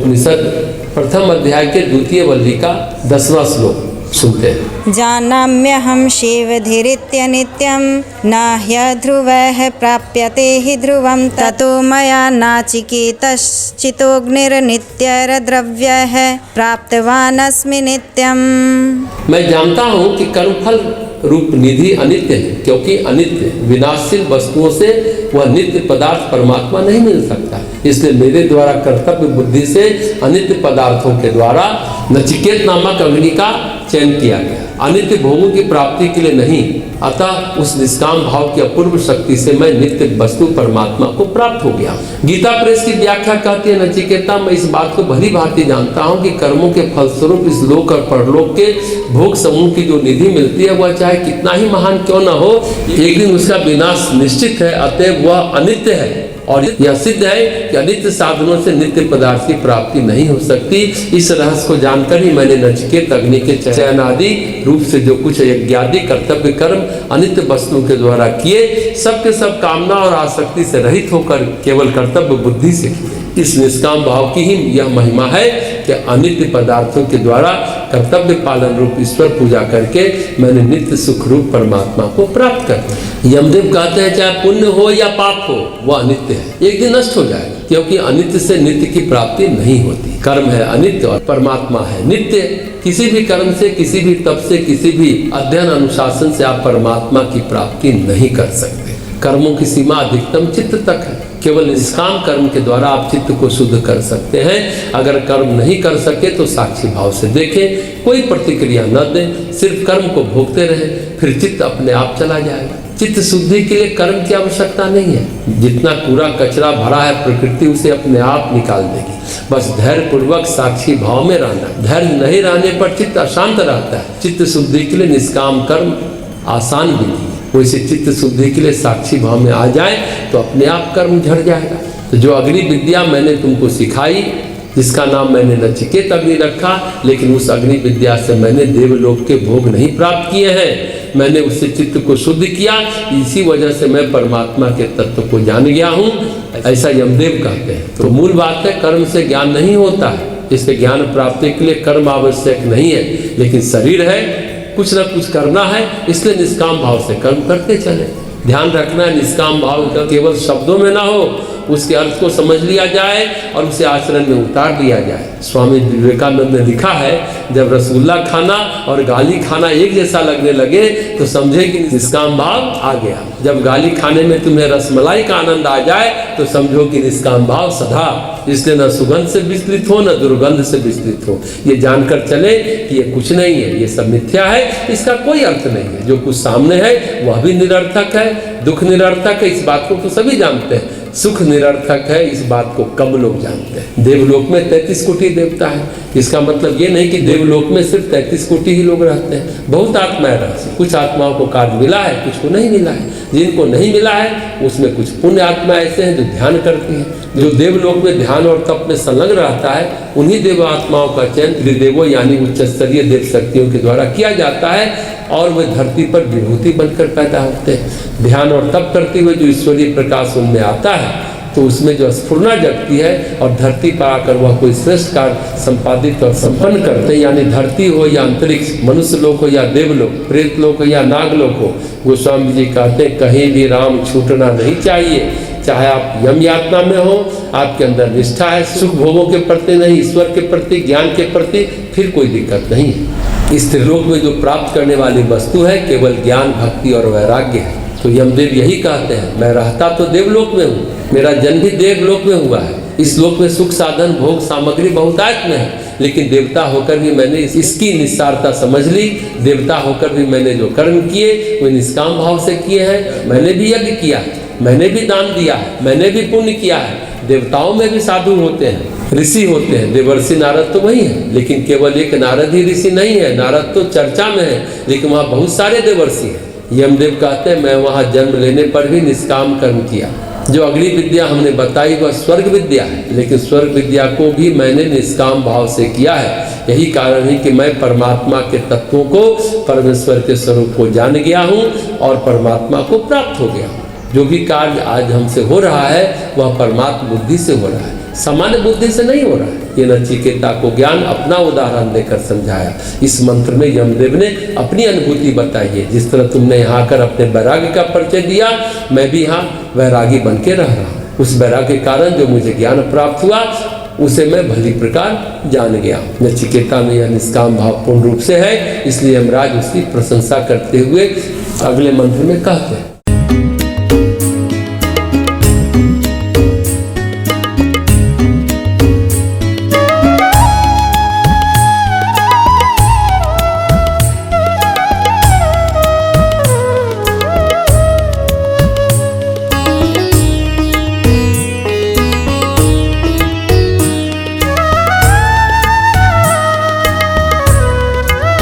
उपनिषद प्रथम अध्याय के द्वितीय वल्ली का 10वां श्लोक सुनते हैं। जानाम्यहं शिवधिरित्य नित्यं न ह्यध्रुवः प्राप्यते हि ध्रुवं ततो मया नाचिकेतश्चितोऽग्निर्नित्यरद्रव्यः प्राप्तवानस्मि नित्यम्। मैं जानता हूँ कि कर्मफल रूप निधि अनित्य है, क्योंकि अनित्य विनाशशील वस्तुओं से वह नित्य पदार्थ परमात्मा नहीं मिल सकता। इसलिए मेरे द्वारा कर्तव्य बुद्धि से अनित्य पदार्थों के द्वारा नचिकेत नामक अग्नि का चयन किया गया, अनित्य भोगों की प्राप्ति के लिए नहीं। अतः उस निष्काम भाव की अपूर्व शक्ति से मैं नित्य वस्तु परमात्मा को प्राप्त हो गया। गीता प्रेस की व्याख्या कहती है, नचिकेता मैं इस बात को भली भांति जानता हूँ कि कर्मों के फलस्वरूप इस लोक और परलोक के भोग समूह की जो निधि मिलती है वह चाहे कितना ही महान क्यों न हो, एक दिन उसका विनाश निश्चित है। अतएव वह अनित्य है और यह सिद्ध है कि अनित्य साधनों से नित्य पदार्थ की प्राप्ति नहीं हो सकती। इस रहस्य को जानकर ही मैंने नचिकेत अग्नि के चयनादि रूप से जो कुछ यज्ञादि कर्तव्य कर्म अनित्य वस्तुओं के द्वारा किए, सबके सब कामना और आसक्ति से रहित होकर केवल कर्तव्य बुद्धि से किए। इस निष्काम भाव की ही यह महिमा है कि अनित्य पदार्थों के द्वारा कर्तव्य पालन रूप ईश्वर पूजा करके मैंने नित्य सुख रूप परमात्मा को प्राप्त कर। यमदेव कहते हैं चाहे पुण्य हो या पाप हो वह अनित्य है, एक दिन नष्ट हो जाएगा, क्योंकि अनित्य से नित्य की प्राप्ति नहीं होती। कर्म है अनित्य और परमात्मा है नित्य। किसी भी कर्म से, किसी भी तप से, किसी भी अध्ययन अनुशासन से आप परमात्मा की प्राप्ति नहीं कर सकते। कर्मों की सीमा अधिकतम चित्त तक है। केवल निष्काम कर्म के द्वारा आप चित्त को शुद्ध कर सकते हैं। अगर कर्म नहीं कर सके तो साक्षी भाव से देखें, कोई प्रतिक्रिया न दें, सिर्फ कर्म को भोगते रहें, फिर चित्त अपने आप चला जाएगा। चित्त शुद्धि के लिए कर्म की आवश्यकता नहीं है। जितना कूड़ा कचरा भरा है प्रकृति उसे अपने आप निकाल देगी। बस धैर्य पूर्वक साक्षी भाव में रहना। धैर्य नहीं रहने पर चित्त अशांत रहता है। चित्त शुद्धि के लिए निष्काम कर्म आसान विधि है, वैसे चित्त शुद्धि के लिए साक्षी भाव में आ जाए तो अपने आप कर्म झड़ जाएगा। तो जो अग्नि विद्या मैंने तुमको सिखाई, जिसका नाम मैंने नचिकेत अग्नि रखा, लेकिन उस अग्नि विद्या से मैंने देवलोक के भोग नहीं प्राप्त किए हैं। मैंने उससे चित्त को शुद्ध किया, इसी वजह से मैं परमात्मा के तत्व को जान गया हूँ, ऐसा यमदेव कहते हैं। तो मूल बात है कर्म से ज्ञान नहीं होता है, इससे ज्ञान प्राप्ति के लिए कर्म आवश्यक नहीं है। लेकिन शरीर है, कुछ ना कुछ करना है, इसलिए निष्काम भाव से कर्म करते चले। ध्यान रखना है निष्काम भाव का केवल शब्दों में ना हो, उसके अर्थ को समझ लिया जाए और उसे आचरण में उतार दिया जाए। स्वामी विवेकानंद ने लिखा है, जब रसगुल्ला खाना और गाली खाना एक जैसा लगने लगे तो समझे कि निष्काम भाव आ गया। जब गाली खाने में तुम्हें रसमलाई का आनंद आ जाए तो समझो कि निष्काम भाव सदा। इसलिए न सुगंध से विस्तृत हो, न दुर्गंध से विस्तृत हो। ये जानकर चले कि ये कुछ नहीं है, ये सब मिथ्या है, इसका कोई अर्थ नहीं है। जो कुछ सामने है वह भी निरर्थक है, दुख निरर्थक है, इस बात को तो सभी जानते हैं। सुख निरर्थक है, इस बात को कम लोग जानते हैं। देवलोक में 33 कोटि देवता है, इसका मतलब ये नहीं कि देवलोक में सिर्फ 33 कोटि ही लोग रहते हैं। बहुत आत्माएं रहती हैं, कुछ आत्माओं को कार्य मिला है, कुछ को नहीं मिला है। जिनको नहीं मिला है उसमें कुछ पुण्य आत्मा ऐसे हैं जो ध्यान करती हैं। जो देवलोक में ध्यान और तप में संलग्न रहता है, उन्हीं देव आत्माओं का चयन त्रिदेवों यानी उच्च स्तरीय देव शक्तियों के द्वारा किया जाता है और वे धरती पर विभूति बनकर पैदा होते हैं। ध्यान और तप करते हुए जो ईश्वरीय प्रकाश उनमें आता है तो उसमें जो स्फुरना जगती है और धरती पर आकर वह कोई श्रेष्ठ कार्य संपादित और संपन्न करते हैं। यानी धरती हो या अंतरिक्ष, मनुष्य लोक हो या देवलोक, प्रेत लोक हो या नागलोक हो, गोस्वामी जी कहते हैं कहीं भी राम छूटना नहीं चाहिए। चाहे आप यम यातना में हो, आपके अंदर निष्ठा है सुख भोगों के प्रति नहीं, ईश्वर के प्रति, ज्ञान के प्रति, फिर कोई दिक्कत नहीं है। इस त्रिलोक में जो प्राप्त करने वाली वस्तु है केवल ज्ञान, भक्ति और वैराग्य है। तो यमदेव यही कहते हैं, मैं रहता तो देवलोक में हूँ, मेरा जन्म भी देवलोक में हुआ है। इस लोक में सुख साधन भोग सामग्री बहुतायत में है, लेकिन देवता होकर भी मैंने इसकी निस्सारता समझ ली। देवता होकर भी मैंने जो कर्म किए वे निष्काम भाव से किए हैं। मैंने भी यज्ञ किया, मैंने भी दान दिया है, मैंने भी पुण्य किया है। देवताओं में भी साधु होते हैं, ऋषि होते हैं। देवर्षि नारद तो वही है, लेकिन केवल एक नारद ही ऋषि नहीं है। नारद तो चर्चा में है, लेकिन वहाँ बहुत सारे देवर्षि हैं। यमदेव कहते हैं मैं वहाँ जन्म लेने पर भी निष्काम कर्म किया। जो अग्नि विद्या हमने बताई वह स्वर्ग विद्या है, लेकिन स्वर्ग विद्या को भी मैंने निष्काम भाव से किया है। यही कारण है कि मैं परमात्मा के तत्वों को, परमेश्वर के स्वरूप को जान गया हूँ और परमात्मा को प्राप्त हो गया हूँ। जो भी कार्य आज हमसे हो रहा है वह परमात्मा बुद्धि से हो रहा है। सामान्य बुद्धि से नहीं हो रहा है। ये नचिकेता को ज्ञान अपना उदाहरण देकर समझाया। इस मंत्र में यमदेव ने अपनी अनुभूति बताई है। जिस तरह तुमने यहाँ आकर अपने वैराग्य का परिचय दिया, मैं भी यहाँ वैरागी बन के रह रहा हूँ। उस वैराग्य के कारण जो मुझे ज्ञान प्राप्त हुआ उसे मैं भली प्रकार जान गया। नचिकेता में यह निष्काम भाव पूर्ण रूप से है, इसलिए यमराज उसकी प्रशंसा करते हुए अगले मंत्र में कहते हैं,